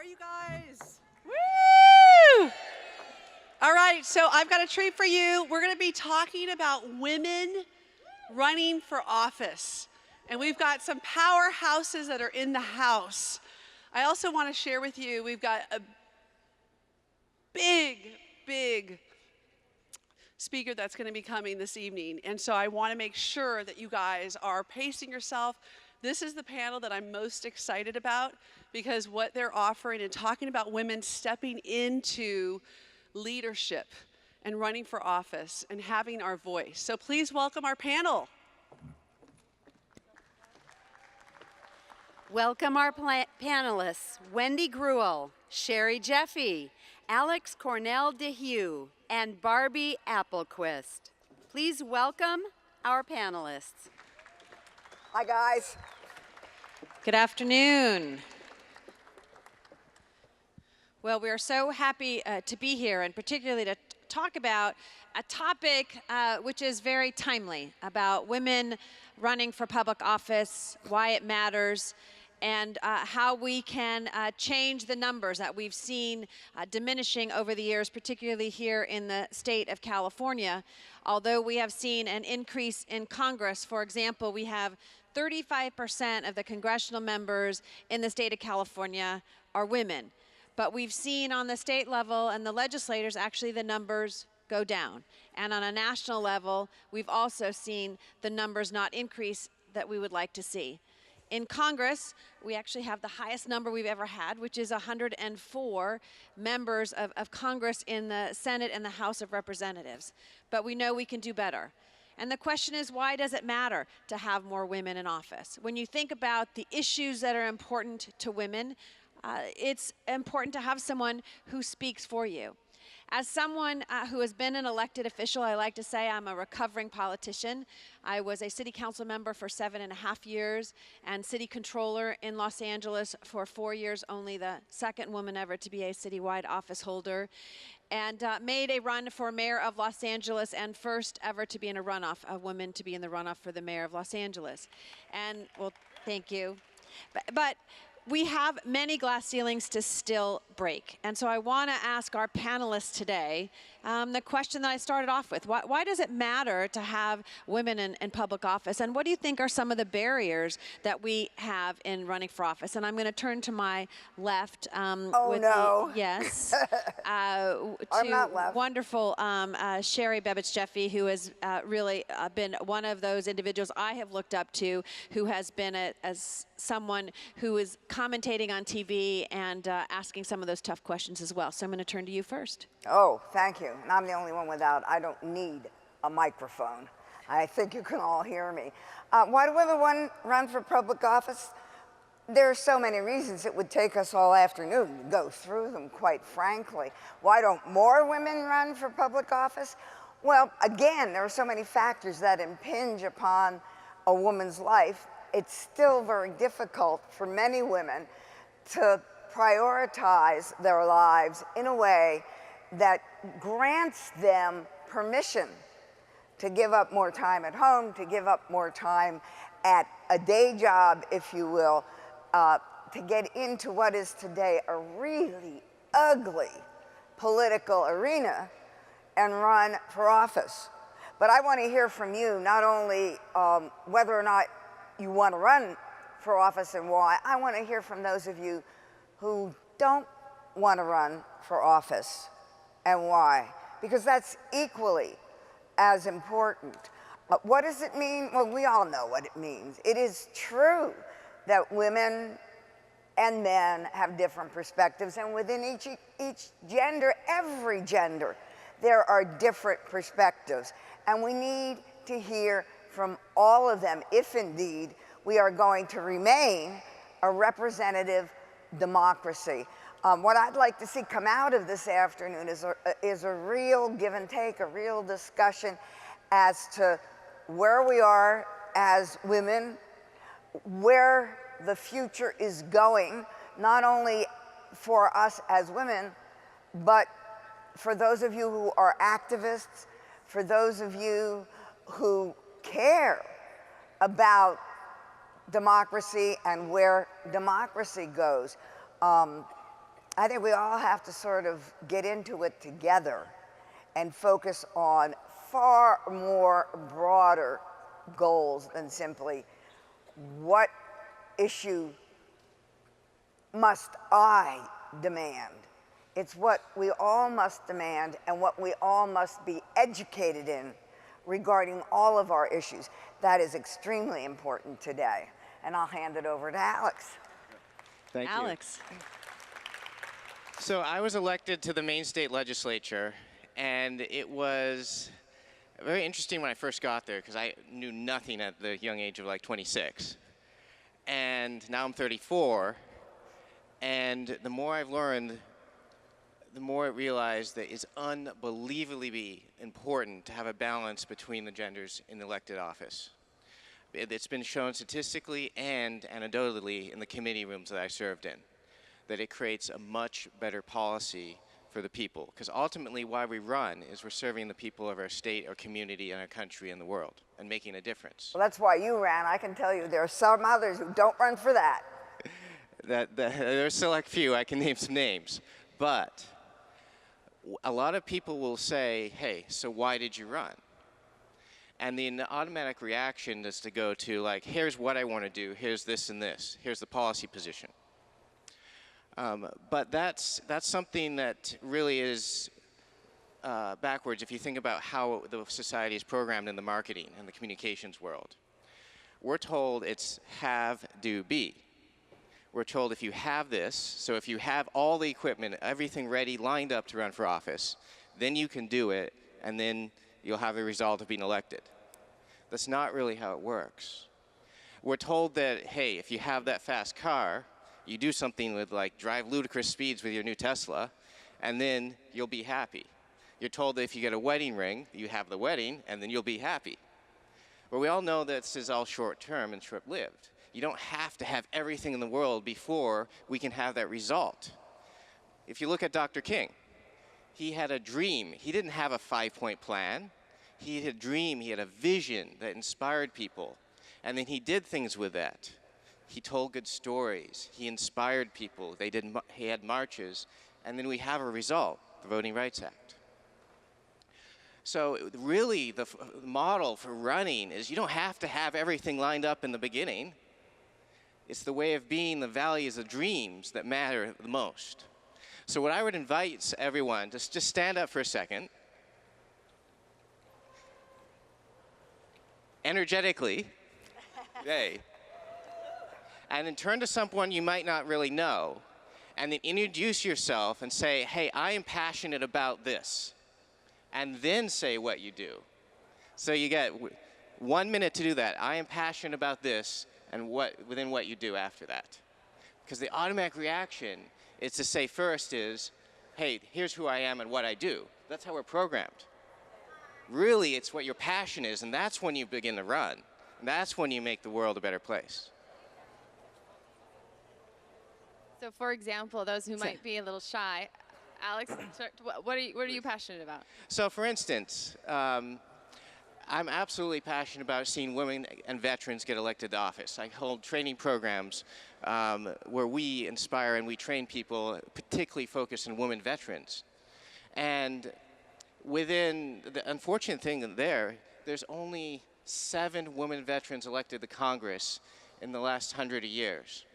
you guys? Woo! All right, so I've got a treat for you. We're going to be talking about women running for office. And we've got some powerhouses that are in the house. I also want to share with you, we've got a big speaker that's going to be coming this evening. And so I want to make sure that you guys are pacing yourself. This is the panel that I'm most excited about because what they're offering and talking about women stepping into leadership and running for office and having our voice. So please welcome our panel. Welcome our panelists, Wendy Gruel, Sherry Jeffy, Alex Cornell DeHue, and Barbie Applequist. Please welcome our panelists. Hi, guys. Good afternoon. Well, we are so happy to be here, and particularly to talk about a topic which is very timely, about women running for public office, why it matters, and how we can change the numbers that we've seen diminishing over the years, particularly here in the state of California. Although we have seen an increase in Congress, for example, we have 35% of the congressional members in the state of California are women. But we've seen on the state level and the legislators, actually the numbers go down. And on a national level, we've also seen the numbers not increase that we would like to see. In Congress, we actually have the highest number we've ever had, which is 104 members of Congress in the Senate and the House of Representatives. But we know we can do better. And the question is, why does it matter to have more women in office? When you think about the issues that are important to women, it's important to have someone who speaks for you. As someone who has been an elected official, I like to say I'm a recovering politician. I was a city council member for 7.5 years and city controller in Los Angeles for 4 years, only the second woman ever to be a citywide office holder, and made a run for mayor of Los Angeles and first ever to be in a runoff, a woman to be in the runoff for the mayor of Los Angeles. And, well, thank you. But we have many glass ceilings to still break. And so I want to ask our panelists today the question that I started off with. Why does it matter to have women in public office? And what do you think are some of the barriers that we have in running for office? And I'm going to turn to my left. Yes. I'm not left. Wonderful Sherry Bebich Jeffy, who has really been one of those individuals I have looked up to, who has been as someone who is commentating on TV and asking some of those tough questions as well. So I'm going to turn to you first. Oh, thank you. And I'm the only one without, I don't need a microphone. I think you can all hear me. Why do women run for public office? There are so many reasons. It would take us all afternoon to go through them, quite frankly. Why don't more women run for public office? Well, again, there are so many factors that impinge upon a woman's life. It's still very difficult for many women to prioritize their lives in a way that grants them permission to give up more time at home, to give up more time at a day job, if you will, to get into what is today a really ugly political arena and run for office. But I want to hear from you, not only whether or not you want to run for office and why. I want to hear from those of you who don't want to run for office and why, because that's equally as important. What does it mean? Well, we all know what it means. It is true that women and men have different perspectives, and within each gender, every gender, there are different perspectives, and we need to hear from all of them, if indeed we are going to remain a representative democracy. What I'd like to see come out of this afternoon is a real give and take, a real discussion as to where we are as women, where the future is going, not only for us as women, but for those of you who are activists, for those of you who care about democracy and where democracy goes. I think we all have to sort of get into it together and focus on far more broader goals than simply what issue must I demand. It's what we all must demand and what we all must be educated in regarding all of our issues. That is extremely important today. And I'll hand it over to Alex. Thank you. Alex. So I was elected to the Maine State Legislature, and it was very interesting when I first got there because I knew nothing at the young age of like 26. And now I'm 34, and the more I've learned, the more I realize that it's unbelievably important to have a balance between the genders in elected office. It's been shown statistically and anecdotally in the committee rooms that I served in, that it creates a much better policy for the people. Because ultimately why we run is we're serving the people of our state, our community, and our country and the world, and making a difference. Well, that's why you ran. I can tell you there are some others who don't run for that. There's a select few, I can name some names. But a lot of people will say, hey, so why did you run? And the automatic reaction is to go to like, here's what I want to do, here's this and this, here's the policy position. But that's something that really is backwards if you think about how the society is programmed in the marketing and the communications world. We're told it's have, do, be. We're told if you have this, so if you have all the equipment, everything ready, lined up to run for office, then you can do it, and then you'll have the result of being elected. That's not really how it works. We're told that, hey, if you have that fast car, you do something with like drive ludicrous speeds with your new Tesla, and then you'll be happy. You're told that if you get a wedding ring, you have the wedding, and then you'll be happy. But we all know that this is all short-term and short-lived. You don't have to have everything in the world before we can have that result. If you look at Dr. King, he had a dream. He didn't have a 5-point plan. He had a dream, he had a vision that inspired people. And then he did things with that. He told good stories. He inspired people. He had marches. And then we have a result, the Voting Rights Act. So really the model for running is you don't have to have everything lined up in the beginning. It's the way of being, the values, the dreams that matter the most. So what I would invite everyone, just stand up for a second. Energetically, hey. And then turn to someone you might not really know, and then introduce yourself and say, hey, I am passionate about this. And then say what you do. So you get 1 minute to do that. I am passionate about this, and within what you do after that. Because the automatic reaction is to say first is, hey, here's who I am and what I do. That's how we're programmed. Really, it's what your passion is, and that's when you begin to run. And that's when you make the world a better place. So, for example, those who might be a little shy, Alex, what are you passionate about? So, for instance, I'm absolutely passionate about seeing women and veterans get elected to office. I hold training programs where we inspire and we train people, particularly focused on women veterans. And within the unfortunate thing there's only 7 women veterans elected to Congress in the last 100 years.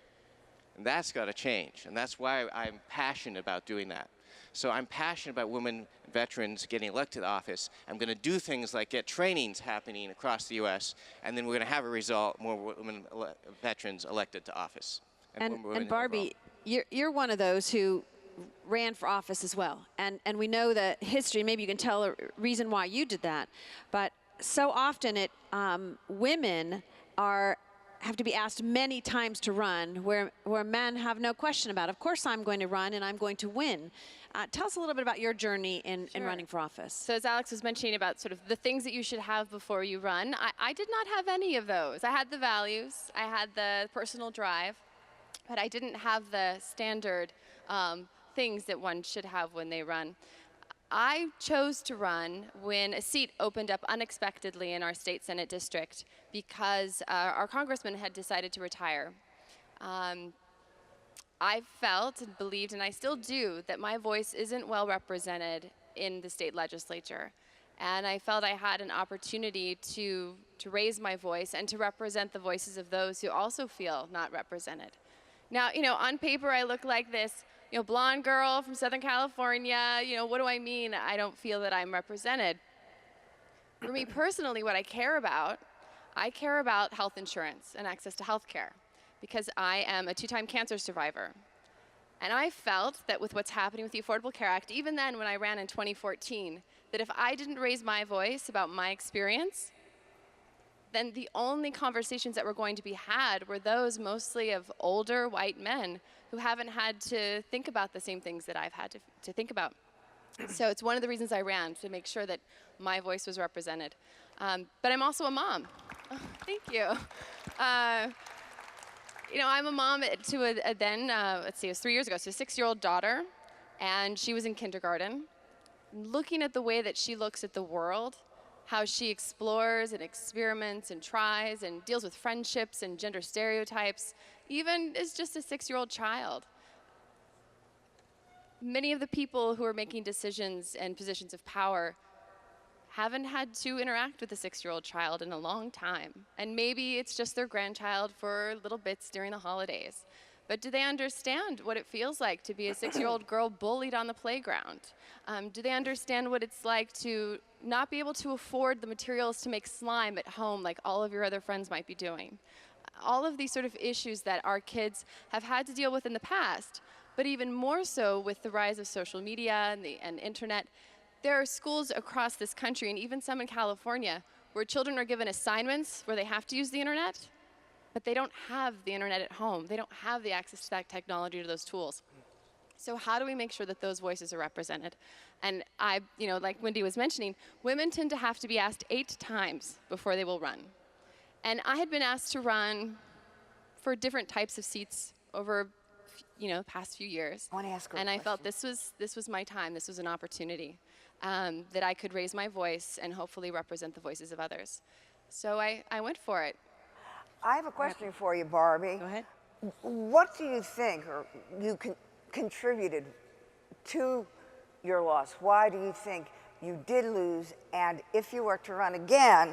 And that's got to change. And that's why I'm passionate about doing that. So I'm passionate about women veterans getting elected to office. I'm going to do things like get trainings happening across the U.S., and then we're going to have a result, more women veterans elected to office. And Barbie, you're one of those who ran for office as well. And we know the history, maybe you can tell a reason why you did that. But so often women have to be asked many times to run, where men have no question about, of course I'm going to run and I'm going to win. Tell us a little bit about your journey in running for office. So as Alex was mentioning about sort of the things that you should have before you run, I did not have any of those. I had the values, I had the personal drive, but I didn't have the standard things that one should have when they run. I chose to run when a seat opened up unexpectedly in our state Senate district because our congressman had decided to retire. I felt and believed, and I still do, that my voice isn't well represented in the state legislature. And I felt I had an opportunity to raise my voice and to represent the voices of those who also feel not represented. Now, on paper I look like this, blonde girl from Southern California. What do I mean? I don't feel that I'm represented. For me personally, what I care about health insurance and access to health care, because I am a 2-time cancer survivor. And I felt that with what's happening with the Affordable Care Act, even then when I ran in 2014, that if I didn't raise my voice about my experience, then the only conversations that were going to be had were those mostly of older white men who haven't had to think about the same things that I've had to think about. So it's one of the reasons I ran, to make sure that my voice was represented. But I'm also a mom. Oh, thank you. I'm a mom to it was 3 years ago, so a 6-year-old daughter, and she was in kindergarten. Looking at the way that she looks at the world, how she explores and experiments and tries and deals with friendships and gender stereotypes, even as just a 6-year-old child. Many of the people who are making decisions and positions of power haven't had to interact with a 6-year-old child in a long time. And maybe it's just their grandchild for little bits during the holidays. But do they understand what it feels like to be a 6-year-old girl bullied on the playground? Do they understand what it's like to not be able to afford the materials to make slime at home like all of your other friends might be doing? All of these sort of issues that our kids have had to deal with in the past, but even more so with the rise of social media and internet. There are schools across this country, and even some in California, where children are given assignments where they have to use the internet, but they don't have the internet at home. They don't have the access to that technology, to those tools. So how do we make sure that those voices are represented? And like Wendy was mentioning, women tend to have to be asked 8 times before they will run. And I had been asked to run for different types of seats over the past few years. I want to ask her a And I felt question. this was my time, this was an opportunity that I could raise my voice and hopefully represent the voices of others. So I went for it. I have a question for you, Barbie. Go ahead. What do you think you contributed to your loss? Why do you think you did lose? And if you were to run again,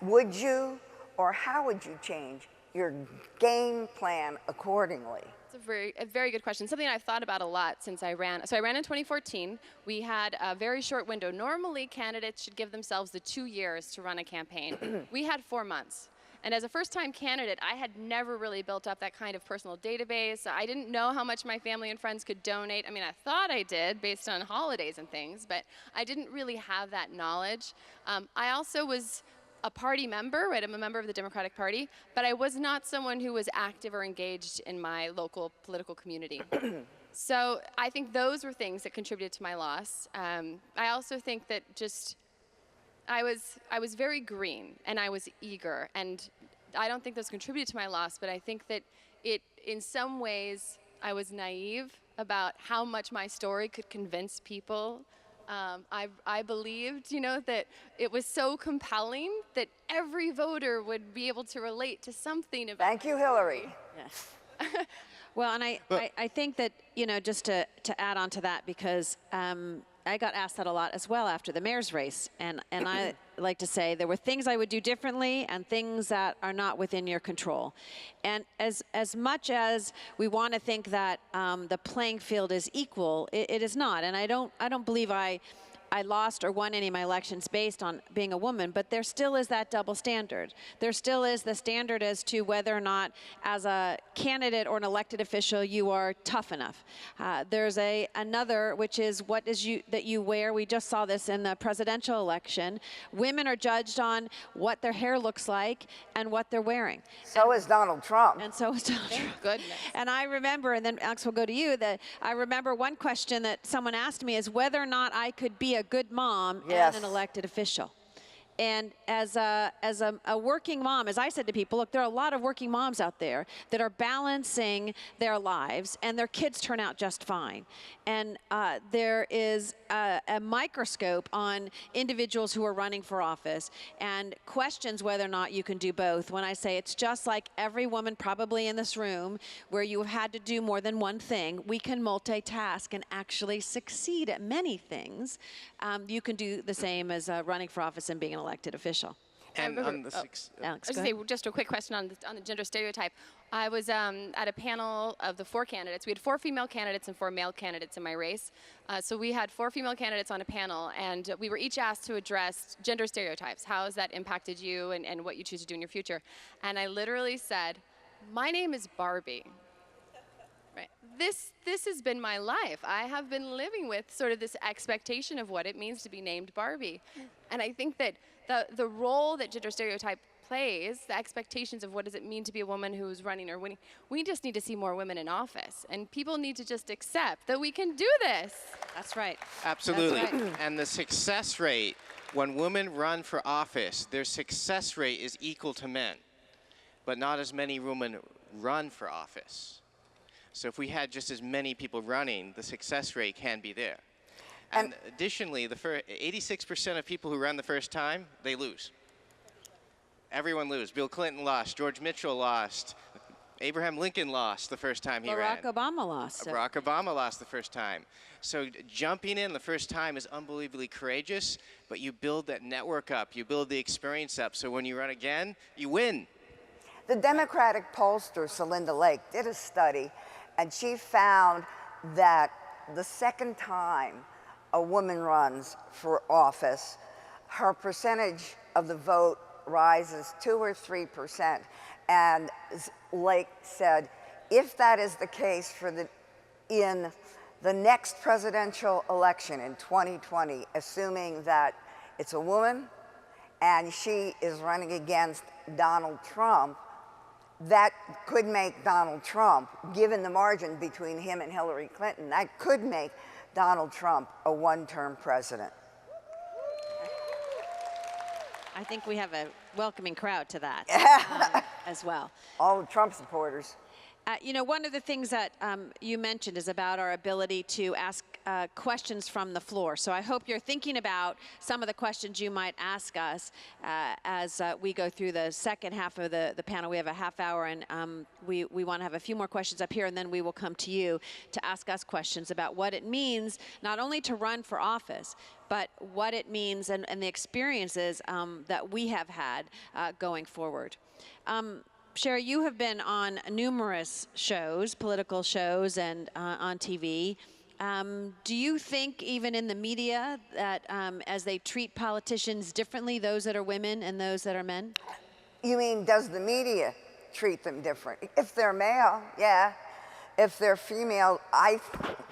would you, or how would you change your game plan accordingly? It's a very good question. Something I've thought about a lot since I ran. So I ran in 2014. We had a very short window. Normally, candidates should give themselves the 2 years to run a campaign. We had 4 months. And as a first-time candidate, I had never really built up that kind of personal database. I didn't know how much my family and friends could donate. I mean, I thought I did based on holidays and things, but I didn't really have that knowledge. I also was a party member, right? I'm a member of the Democratic Party, but I was not someone who was active or engaged in my local political community. So I think those were things that contributed to my loss. I also think that just I was very green and I was eager, and I don't think those contributed to my loss, but I think that in some ways, I was naive about how much my story could convince people. I believed, that it was so compelling that every voter would be able to relate to something about. Thank you, Hillary. Yes. Well, and I think that, just to add on to that, because I got asked that a lot as well after the mayor's race. And I like to say there were things I would do differently and things that are not within your control. And as much as we want to think that the playing field is equal, it is not. And I don't believe I lost or won any of my elections based on being a woman, but there still is that double standard. There still is the standard as to whether or not, as a candidate or an elected official, you are tough enough. There's another, which is what is that you wear. We just saw this in the presidential election. Women are judged on what their hair looks like and what they're wearing. So is Donald Trump. And so is Donald Trump. Goodness. And I remember, and then Alex will go to you, that I remember one question that someone asked me is whether or not I could be a good mom Yes. and an elected official. And as a working mom, as I said to people, look, there are a lot of working moms out there that are balancing their lives, and their kids turn out just fine. And there is a microscope on individuals who are running for office and questions whether or not you can do both. When I say it's just like every woman probably in this room where you have had to do more than one thing, we can multitask and actually succeed at many things. You can do the same as running for office and being an elected official. And remember- on the Alex, I was go going to ahead. say just a quick question on the gender stereotype. I was at a panel of the 4 candidates. We had 4 female candidates and 4 male candidates in my race. So we had 4 female candidates on a panel, and we were each asked to address gender stereotypes. How has that impacted you and what you choose to do in your future? And I literally said, my name is Barbie. Right. This has been my life. I have been living with sort of this expectation of what it means to be named Barbie. And I think that the role that gender stereotype plays, the expectations of what does it mean to be a woman who's running or winning, we just need to see more women in office. And people need to just accept that we can do this. That's right. Absolutely. That's right. And the success rate, when women run for office, their success rate is equal to men, but not as many women run for office. So if we had just as many people running, the success rate can be there. And additionally, 86% of people who run the first time, they lose. Everyone loses. Bill Clinton lost. George Mitchell lost. Abraham Lincoln lost the first time he ran. Barack Obama lost. So. Barack Obama lost the first time. So jumping in the first time is unbelievably courageous, but you build that network up. You build the experience up. So when you run again, you win. The Democratic pollster, Celinda Lake, did a study, and she found that the second time a woman runs for office, her percentage of the vote rises 2 or 3%. And Lake said, if that is the case in the next presidential election in 2020, assuming that it's a woman and she is running against Donald Trump, that could make Donald Trump, given the margin between him and Hillary Clinton, that could make Donald Trump a one-term president. I think we have a welcoming crowd to that as well. All the Trump supporters. You know, one of the things that you mentioned is about our ability to ask questions from the floor. So I hope you're thinking about some of the questions you might ask us as we go through the second half of the panel. We have a half hour, and we want to have a few more questions up here, and then we will come to you to ask us questions about what it means not only to run for office, but what it means and the experiences that we have had going forward. Sherry, you have been on numerous shows, political shows, and on TV. Do you think, even in the media, that as they treat politicians differently, those that are women and those that are men? You mean, does the media treat them different? If they're male, yeah. If they're female,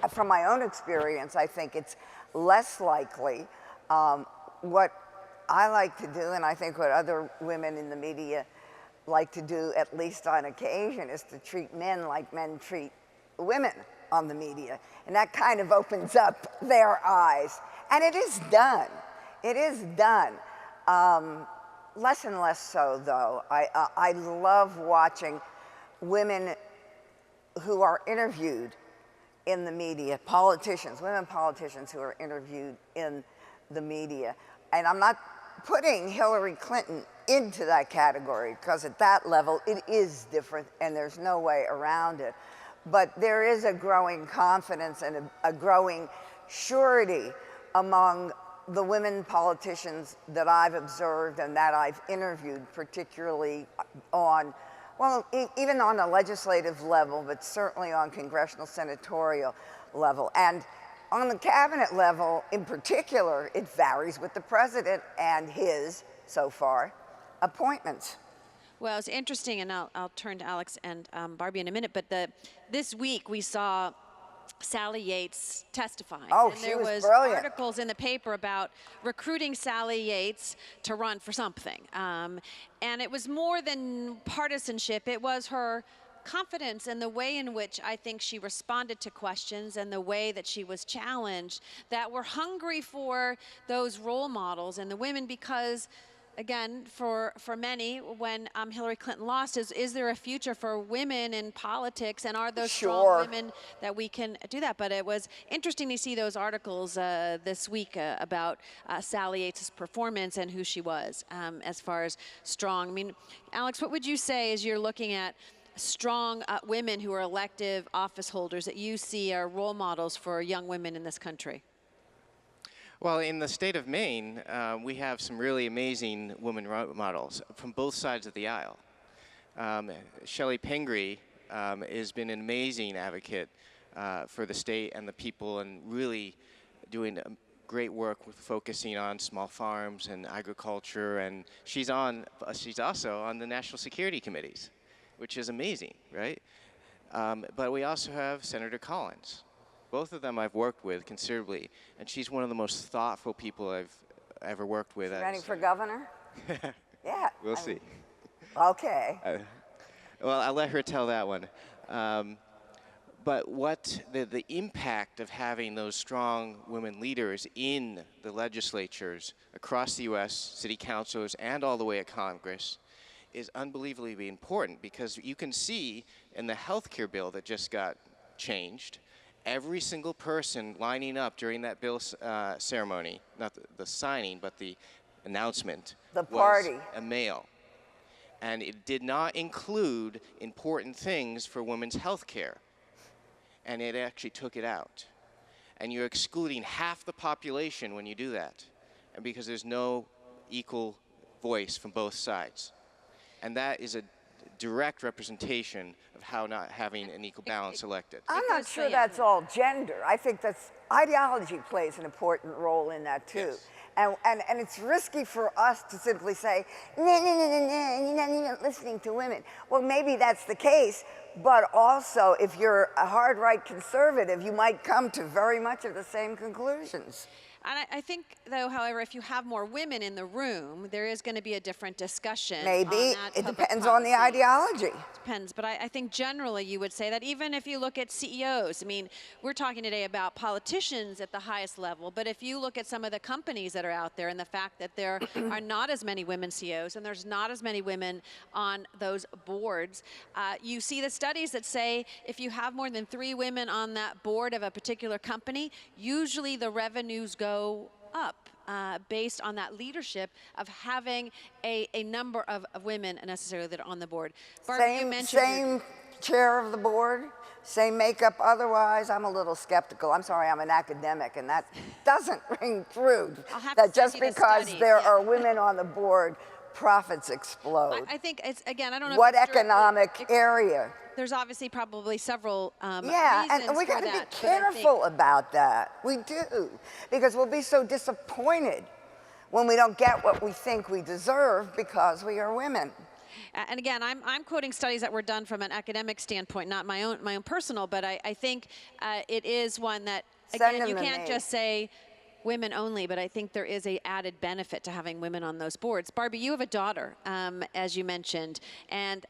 from my own experience, I think it's less likely. What I like to do, and I think what other women in the media like to do, at least on occasion, is to treat men like men treat women on the media. And that kind of opens up their eyes. And it is done. It is done. Less and less so, though. I love watching women who are interviewed in the media, politicians, women politicians who are interviewed in the media. And I'm not putting Hillary Clinton into that category, because at that level it is different and there's no way around it. But there is a growing confidence and a growing surety among the women politicians that I've observed and that I've interviewed, particularly on, well, even on a legislative level, but certainly on congressional senatorial level. And on the cabinet level in particular, it varies with the president and his, so far, appointments. Well, it's interesting, and I'll turn to Alex and Barbie in a minute, but this week we saw Sally Yates testifying. Oh, and she there was was brilliant. articles in the paper about recruiting Sally Yates to run for something. And it was more than partisanship. It was her confidence and the way in which I think she responded to questions and the way that she was challenged, that were hungry for those role models and the women, because again, for many, when Hillary Clinton lost, is there a future for women in politics, and are those strong Sure. women that we can do that? But it was interesting to see those articles this week about Sally Yates' performance and who she was as far as strong. I mean, Alex, what would you say as you're looking at strong women who are elective office holders that you see are role models for young women in this country? Well, in the state of Maine, we have some really amazing women role models from both sides of the aisle. Shelley Pingree has been an amazing advocate for the state and the people, and really doing great work with focusing on small farms and agriculture. And she's also on the national security committees, which is amazing, right? But we also have Senator Collins. Both of them I've worked with considerably, and she's one of the most thoughtful people I've ever worked with. Running for governor? Yeah. We'll see. Okay. Well, I'll let her tell that one. But what the impact of having those strong women leaders in the legislatures across the U.S., city councils, and all the way at Congress is unbelievably important, because you can see in the health care bill that just got changed, every single person lining up during that bill ceremony, not the signing, but the announcement, The party. was a male. And it did not include important things for women's health care. And it actually took it out. And you're excluding half the population when you do that, and because there's no equal voice from both sides. And that is a direct representation of how not having an equal balance elected. I'm not sure that's all gender. I think that's ideology plays an important role in that too. Yes. And it's risky for us to simply say, no, no, no, no, no, you're not listening to women. Well, maybe that's the case, but also if you're a hard right conservative, you might come to very much of the same conclusions. And I think, though, however, if you have more women in the room, there is going to be a different discussion. Maybe. On that It public depends on the policy. ideology. Depends, but I think generally you would say that even if you look at CEOs, I mean, we're talking today about politicians at the highest level, but if you look at some of the companies that are out there and the fact that there are not as many women CEOs and there's not as many women on those boards, you see the studies that say if you have more than 3 women on that board of a particular company, usually the revenues go up based on that leadership of having a number of women necessarily that are on the board. Barbara, you mentioned Same chair of the board, same makeup. Otherwise, I'm a little skeptical. I'm sorry, I'm an academic, and that doesn't ring true. I'll have to That just send you the because studies, there yeah. are women on the board, profits explode. I think it's, again, I don't know. What if it's directly- economic area? There's obviously probably several Yeah, reasons and we for got to be that, but I think- careful about that. We do, because we'll be so disappointed when we don't get what we think we deserve because we are women. And again, I'm quoting studies that were done from an academic standpoint, not my own personal, but I think it is one that, Send again, you them to can't me. just say women only, but I think there is a added benefit to having women on those boards. Barbie, you have a daughter, as you mentioned, and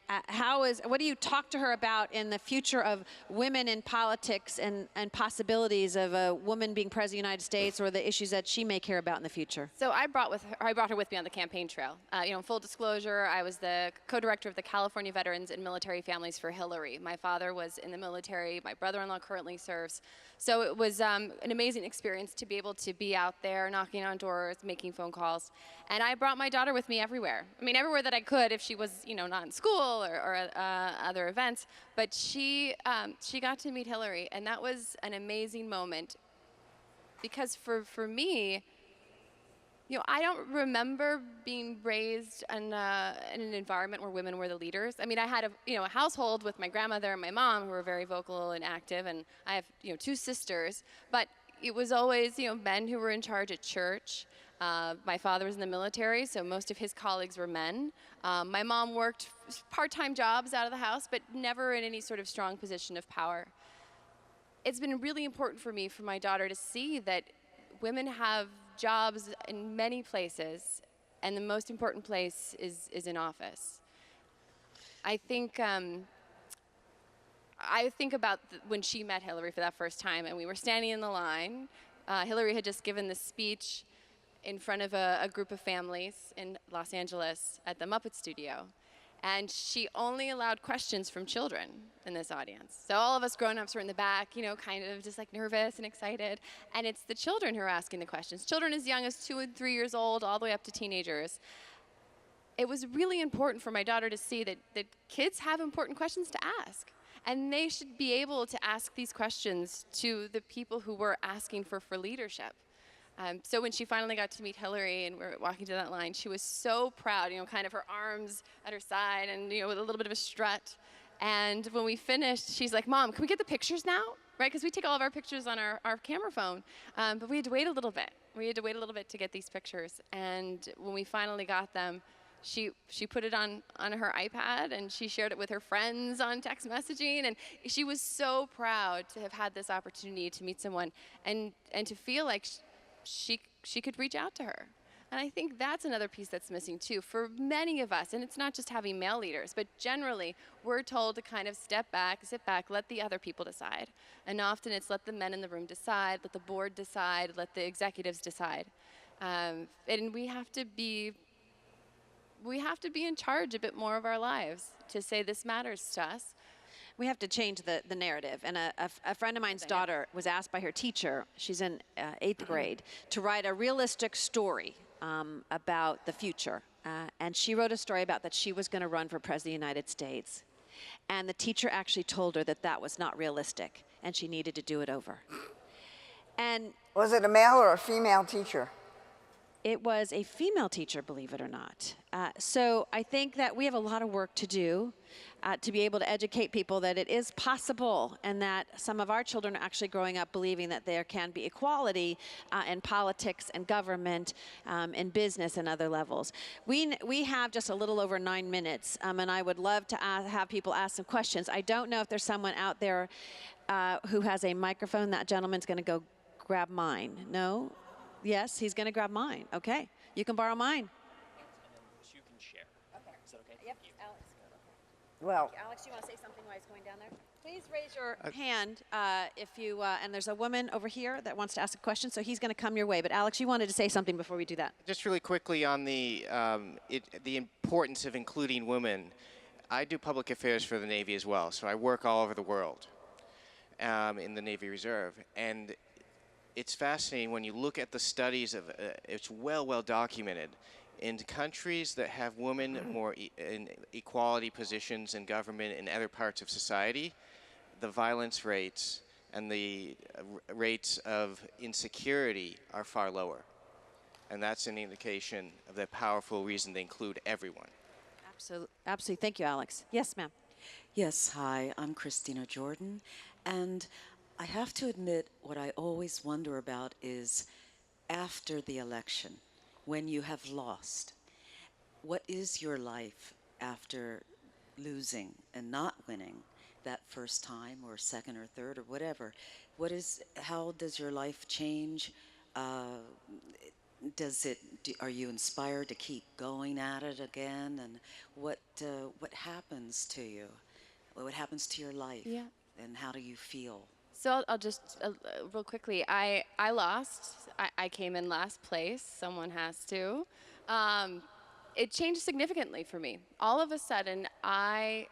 what do you talk to her about in the future of women in politics and possibilities of a woman being president of the United States, or the issues that she may care about in the future? So I brought her with me on the campaign trail. Full disclosure, I was the co-director of the California Veterans and Military Families for Hillary. My father was in the military. My brother-in-law currently serves. So it was an amazing experience to be able to be out there, knocking on doors, making phone calls. And I brought my daughter with me everywhere. I mean, everywhere that I could if she was, not in school or other events. But she got to meet Hillary, and that was an amazing moment. Because for me, I don't remember being raised in an environment where women were the leaders. I mean, I had a household with my grandmother and my mom who were very vocal and active, and I have 2 sisters. But it was always men who were in charge at church. My father was in the military, so most of his colleagues were men. My mom worked part-time jobs out of the house, but never in any sort of strong position of power. It's been really important for me, for my daughter, to see that women have jobs in many places, and the most important place is in office. I think about when she met Hillary for that first time, and we were standing in the line. Hillary had just given this speech, in front of a group of families in Los Angeles at the Muppet Studio. And she only allowed questions from children in this audience. So all of us grown-ups were in the back, you know, kind of just like nervous and excited. And it's the children who are asking the questions. Children as young as 2 and 3 years old, all the way up to teenagers. It was really important for my daughter to see that kids have important questions to ask. And they should be able to ask these questions to the people who were asking for leadership. So when she finally got to meet Hillary and we're walking to that line, she was so proud, you know, kind of her arms at her side and, you know, with a little bit of a strut. And when we finished, she's like, Mom, can we get the pictures now? Right, because we take all of our pictures on our camera phone. But we had to wait a little bit. We had to wait a little bit to get these pictures. And when we finally got them, she put it on her iPad and she shared it with her friends on text messaging. And she was so proud to have had this opportunity to meet someone and to feel like she could reach out to her. And I think that's another piece that's missing too for many of us. And it's not just having male leaders, but generally we're told to kind of step back, sit back, let the other people decide. And often it's let the men in the room decide, let the board decide, let the executives decide. And we have to be in charge a bit more of our lives to say this matters to us. We have to change the narrative. And a friend of mine's daughter was asked by her teacher, she's in 8th grade, to write a realistic story about the future. And she wrote a story about that she was going to run for President of the United States. And the teacher actually told her that that was not realistic and she needed to do it over. And Was it a male or a female teacher? it was a female teacher, believe it or not. So I think that we have a lot of work to do to be able to educate people that it is possible and that some of our children are actually growing up believing that there can be equality in politics and government, in business and other levels. We have just a little over 9 minutes, and I would love to have people ask some questions. I don't know if there's someone out there who has a microphone. That gentleman's going to go grab mine. No? Yes, he's going to grab mine. Okay. You can borrow mine. You can share. Okay. Is that okay? Yep, Alex. Well, Alex, you want to say something while he's going down there? Please raise your hand if you, and there's a woman over here that wants to ask a question, so he's going to come your way. But Alex, you wanted to say something before we do that. Just really quickly on the importance of including women. I do public affairs for the Navy as well, so I work all over the world in the Navy Reserve. And it's fascinating when you look at the studies of it's well documented in countries that have women more in equality positions in government and other parts of society. The violence rates and the rates of insecurity are far lower, and that's an indication of the powerful reason they include everyone. Absolutely. Thank you, Alex. Yes, ma'am. Yes, hi, I'm Christina Jordan, and I have to admit what I always wonder about is after the election, when you have lost, what is your life after losing and not winning that first time or second or third or whatever? How does your life change? Are you inspired to keep going at it again? And what happens to you? What happens to your life? Yeah. And how do you feel? So I'll just real quickly. I lost. I came in last place. Someone has to. It changed significantly for me. All of a sudden, I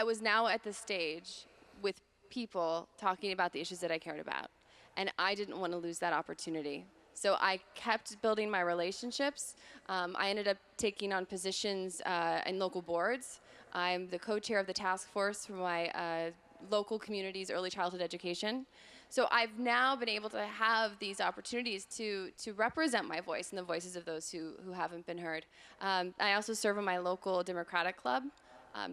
was now at the stage with people talking about the issues that I cared about, and I didn't want to lose that opportunity. So I kept building my relationships. I ended up taking on positions in local boards. I'm the co-chair of the task force for my local community's early childhood education. So I've now been able to have these opportunities to represent my voice and the voices of those who haven't been heard. I also serve in my local Democratic club.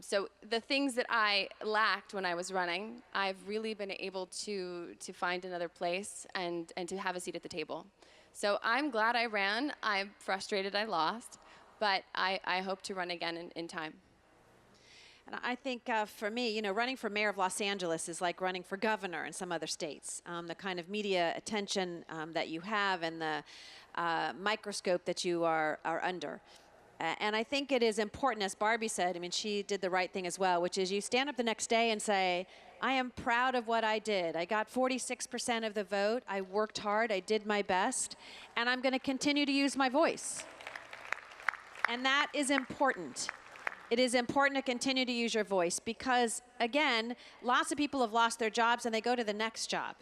So the things that I lacked when I was running, I've really been able to find another place and to have a seat at the table. So I'm glad I ran. I'm frustrated I lost, but I hope to run again in time. And I think for me, running for mayor of Los Angeles is like running for governor in some other states. The kind of media attention that you have and the microscope that you are under. And I think it is important, as Barbie said, I mean, she did the right thing as well, which is you stand up the next day and say, I am proud of what I did. I got 46% of the vote. I worked hard. I did my best. And I'm going to continue to use my voice. And that is important. It is important to continue to use your voice because, again, lots of people have lost their jobs and they go to the next job.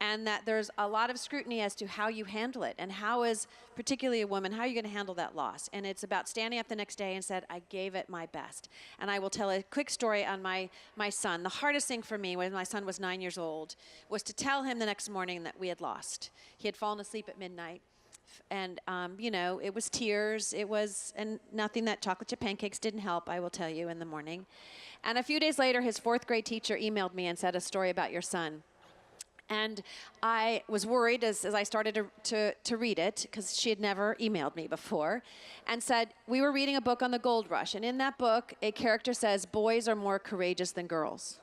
And that there's a lot of scrutiny as to how you handle it and how is, particularly a woman, how are you going to handle that loss? And it's about standing up the next day and said, I gave it my best. And I will tell a quick story on my son. The hardest thing for me when my son was 9 years old was to tell him the next morning that we had lost. He had fallen asleep at midnight. And, you know, it was tears. It was, and nothing that chocolate chip pancakes didn't help, I will tell you, in the morning. And a few days later, his fourth grade teacher emailed me and said a story about your son. And I was worried as I started to read it, because she had never emailed me before, and said, we were reading a book on the gold rush. And in that book, a character says, boys are more courageous than girls.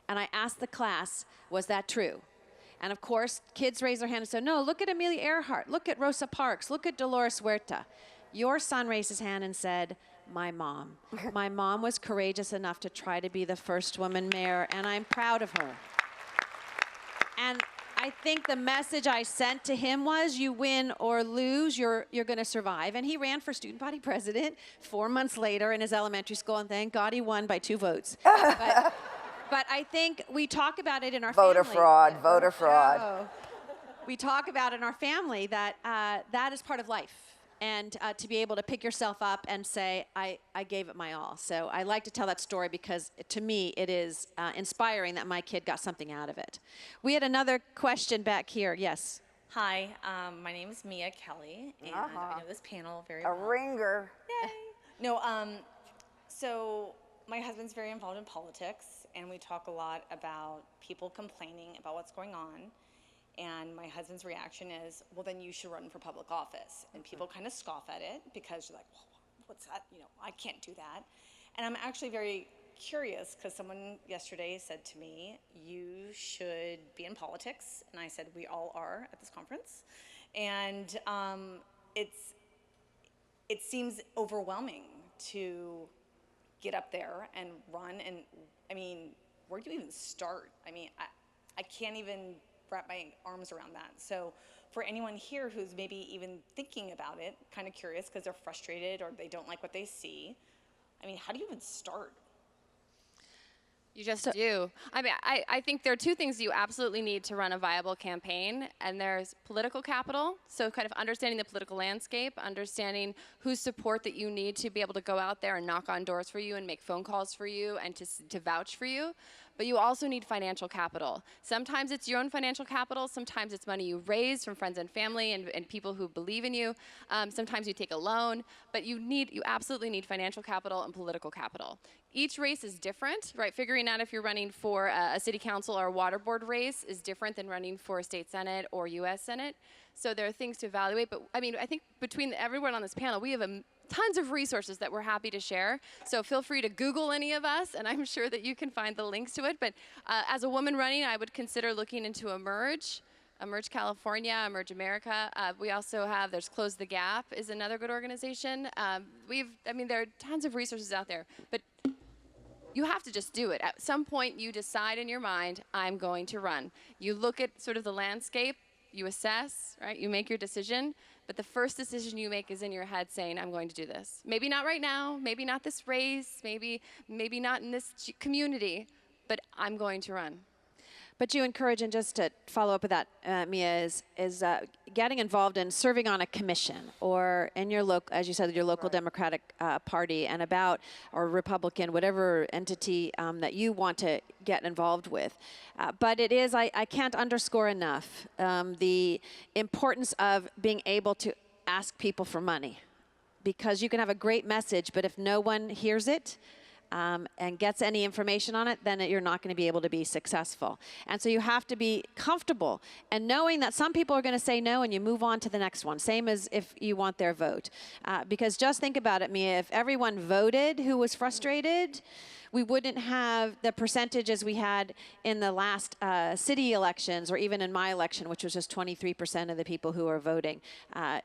And I asked the class, was that true? And of course, kids raise their hand and say, no, look at Amelia Earhart, look at Rosa Parks, look at Dolores Huerta. Your son raised his hand and said, my mom. My mom was courageous enough to try to be the first woman mayor, and I'm proud of her. And I think the message I sent to him was, you win or lose, you're going to survive. And he ran for student body president 4 months later in his elementary school, and thank God he won by 2 votes. But I think we talk about it in our Voter family. fraud, voter fraud. Oh. We talk about in our family that that is part of life. And to be able to pick yourself up and say, I gave it my all. So I like to tell that story because to me it is inspiring that my kid got something out of it. We had another question back here. Yes. Hi, my name is Mia Kelly, and I know this panel very well. A ringer. Yay! No, so my husband's very involved in politics, and we talk a lot about people complaining about what's going on. And my husband's reaction is, well, then you should run for public office. And people kind of scoff at it because you're like, well, what's that? You know, I can't do that. And I'm actually very curious because someone yesterday said to me, you should be in politics. And I said, we all are at this conference. And it seems overwhelming to get up there and run. And I mean, where do you even start? I mean, I can't even wrap my arms around that. So for anyone here who's maybe even thinking about it, kind of curious because they're frustrated or they don't like what they see, I mean, how do you even start? You just do. I mean, I think there are 2 things you absolutely need to run a viable campaign, and there's political capital, so kind of understanding the political landscape, understanding whose support that you need to be able to go out there and knock on doors for you and make phone calls for you and to vouch for you. But you also need financial capital. Sometimes it's your own financial capital. Sometimes it's money you raise from friends and family and people who believe in you. Sometimes you take a loan. But you absolutely need financial capital and political capital. Each race is different, right? Figuring out if you're running for a city council or a water board race is different than running for a state senate or U.S. Senate. So there are things to evaluate. But I mean, I think between everyone on this panel, we have tons of resources that we're happy to share. So feel free to Google any of us, and I'm sure that you can find the links to it. But as a woman running, I would consider looking into Emerge California, Emerge America. We also have, there's Close the Gap is another good organization. I mean, there are tons of resources out there, but you have to just do it. At some point, you decide in your mind, I'm going to run. You look at sort of the landscape, you assess, right? You make your decision. But the first decision you make is in your head saying, I'm going to do this. Maybe not right now, maybe not this race, maybe not in this community, but I'm going to run. But you encourage, and just to follow up with that, Mia, is getting involved in serving on a commission or in your local, as you said, your local Democratic Party and or Republican, whatever entity that you want to get involved with. But it is, I can't underscore enough the importance of being able to ask people for money, because you can have a great message, but if no one hears it, and gets any information on it, then you're not going to be able to be successful. And so you have to be comfortable and knowing that some people are going to say no and you move on to the next one, same as if you want their vote. Because just think about it, Mia, if everyone voted who was frustrated, we wouldn't have the percentages we had in the last city elections, or even in my election, which was just 23% of the people who are voting.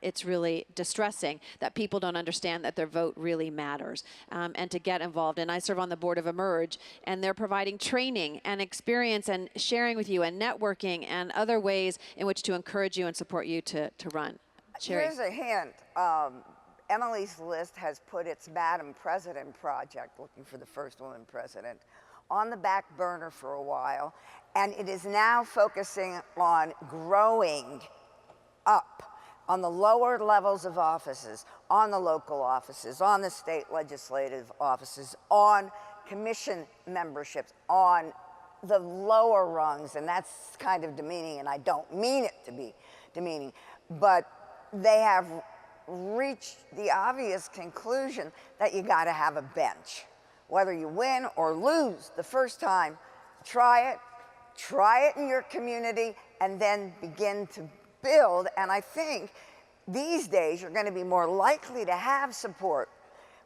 It's really distressing that people don't understand that their vote really matters, and to get involved. And I serve on the board of Emerge, and they're providing training and experience and sharing with you and networking and other ways in which to encourage you and support you to run. Sherry. Here's a hint. Emily's List has put its Madam President project, looking for the first woman president, on the back burner for a while, and it is now focusing on growing up on the lower levels of offices, on the local offices, on the state legislative offices, on commission memberships, on the lower rungs, and that's kind of demeaning, and I don't mean it to be demeaning, but they have reached the obvious conclusion that you got to have a bench. Whether you win or lose the first time, try it in your community, and then begin to build. And I think these days you're going to be more likely to have support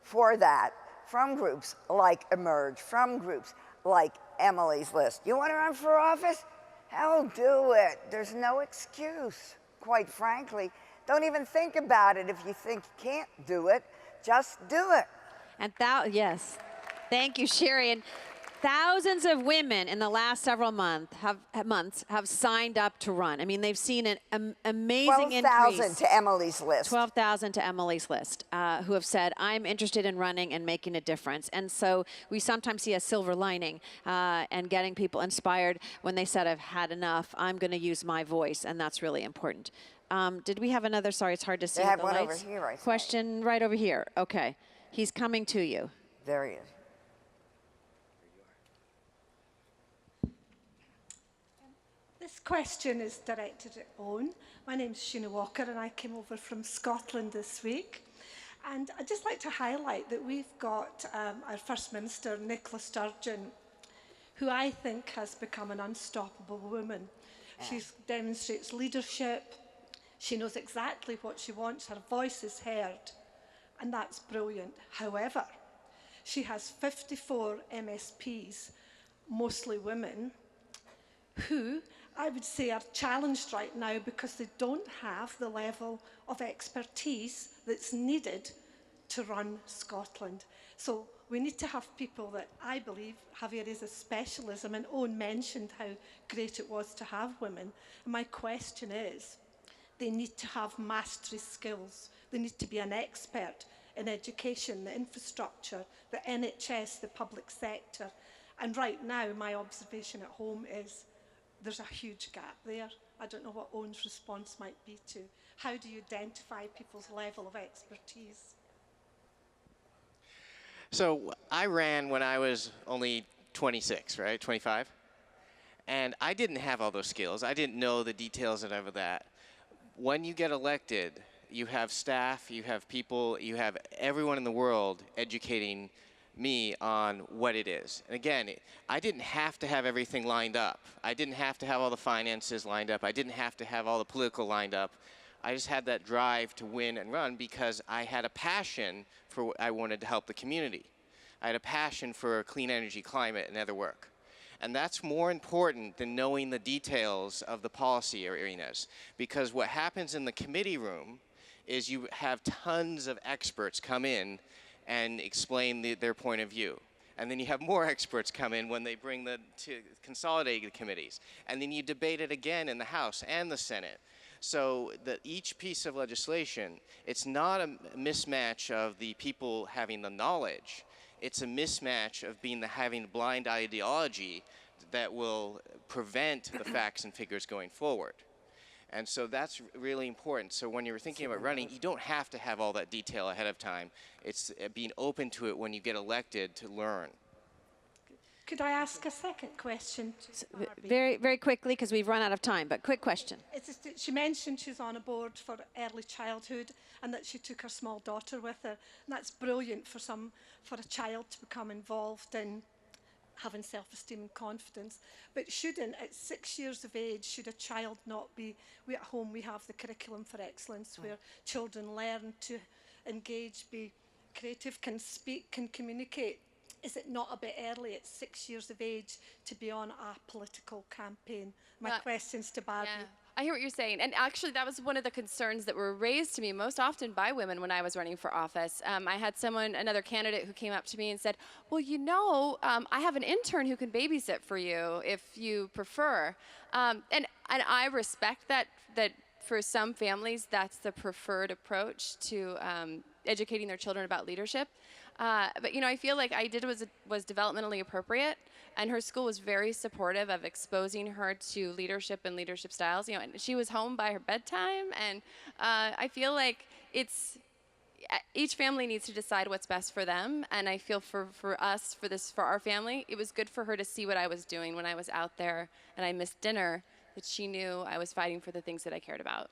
for that from groups like Emerge, from groups like Emily's List. You want to run for office? Hell, do it. There's no excuse, quite frankly. Don't even think about it if you think you can't do it. Just do it. And yes, thank you, Sherry. And thousands of women in the last several months have signed up to run. I mean, they've seen an amazing increase. 12,000 to Emily's List. 12,000 to Emily's List, who have said, I'm interested in running and making a difference. And so we sometimes see a silver lining and getting people inspired when they said, I've had enough, I'm going to use my voice, and that's really important. Did we have another? Sorry, it's hard to see. They have the one lights. over here, I think. Question right over here. Okay. He's coming to you. There he is. This question is directed at Owen. My name's Sheena Walker, and I came over from Scotland this week. And I'd just like to highlight that we've got our First Minister, Nicola Sturgeon, who I think has become an unstoppable woman. She demonstrates leadership. She knows exactly what she wants. Her voice is heard, and that's brilliant. However, she has 54 MSPs, mostly women, who I would say are challenged right now because they don't have the level of expertise that's needed to run Scotland. So we need to have people that I believe have areas of specialism, and Owen mentioned how great it was to have women. And my question is, they need to have mastery skills. They need to be an expert in education, the infrastructure, the NHS, the public sector. And right now, my observation at home is there's a huge gap there. I don't know what Owen's response might be to. How do you identify people's level of expertise? So I ran when I was only 26, right, 25? And I didn't have all those skills. I didn't know the details of that. When you get elected, you have staff, you have people, you have everyone in the world educating me on what it is. And again, I didn't have to have everything lined up. I didn't have to have all the finances lined up. I didn't have to have all the political lined up. I just had that drive to win and run because I had a passion for what I wanted to help the community. I had a passion for clean energy, climate, and other work. And that's more important than knowing the details of the policy arenas, because what happens in the committee room is you have tons of experts come in and explain their point of view. And then you have more experts come in when they bring to consolidate the committees. And then you debate it again in the House and the Senate. So that each piece of legislation, it's not a mismatch of the people having the knowledge. It's a mismatch of having blind ideology that will prevent the facts and figures going forward. And so that's really important. So when you're thinking about running, you don't have to have all that detail ahead of time. It's being open to it when you get elected to learn. Could I ask a second question? Very, very quickly, because we've run out of time, but quick question. It's just that she mentioned she's on a board for early childhood and that she took her small daughter with her. And that's brilliant for a child to become involved in having self-esteem and confidence. But at 6 years of age, should a child not be, at home we have the Curriculum for Excellence where children learn to engage, be creative, can speak, can communicate. is it not a bit early at 6 years of age to be on a political campaign? My question's to Barbie. Yeah. I hear what you're saying. And actually, that was one of the concerns that were raised to me most often by women when I was running for office. I had another candidate who came up to me and said, well, you know, I have an intern who can babysit for you if you prefer. And I respect that for some families, that's the preferred approach to educating their children about leadership. But, you know, I feel like I did was developmentally appropriate, and her school was very supportive of exposing her to leadership and leadership styles. You know, and she was home by her bedtime, and I feel like each family needs to decide what's best for them. And I feel for our family, it was good for her to see what I was doing when I was out there and I missed dinner, that she knew I was fighting for the things that I cared about.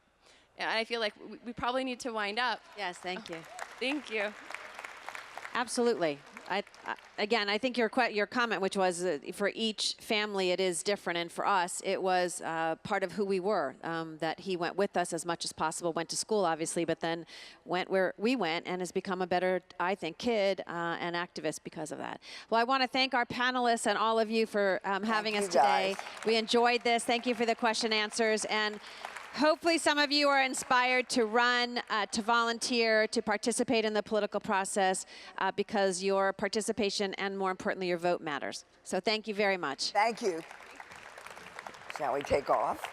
And I feel like we probably need to wind up. Yes, thank you. Thank you. Absolutely. Again, I think your comment, which was for each family it is different, and for us it was part of who we were, that he went with us as much as possible, went to school obviously, but then went where we went and has become a better, I think, kid and activist because of that. Well, I want to thank our panelists and all of you for having us today. We enjoyed this. Thank you for the question answers, and hopefully some of you are inspired to run, to volunteer, to participate in the political process because your participation and, more importantly, your vote matters. So thank you very much. Thank you. Shall we take off?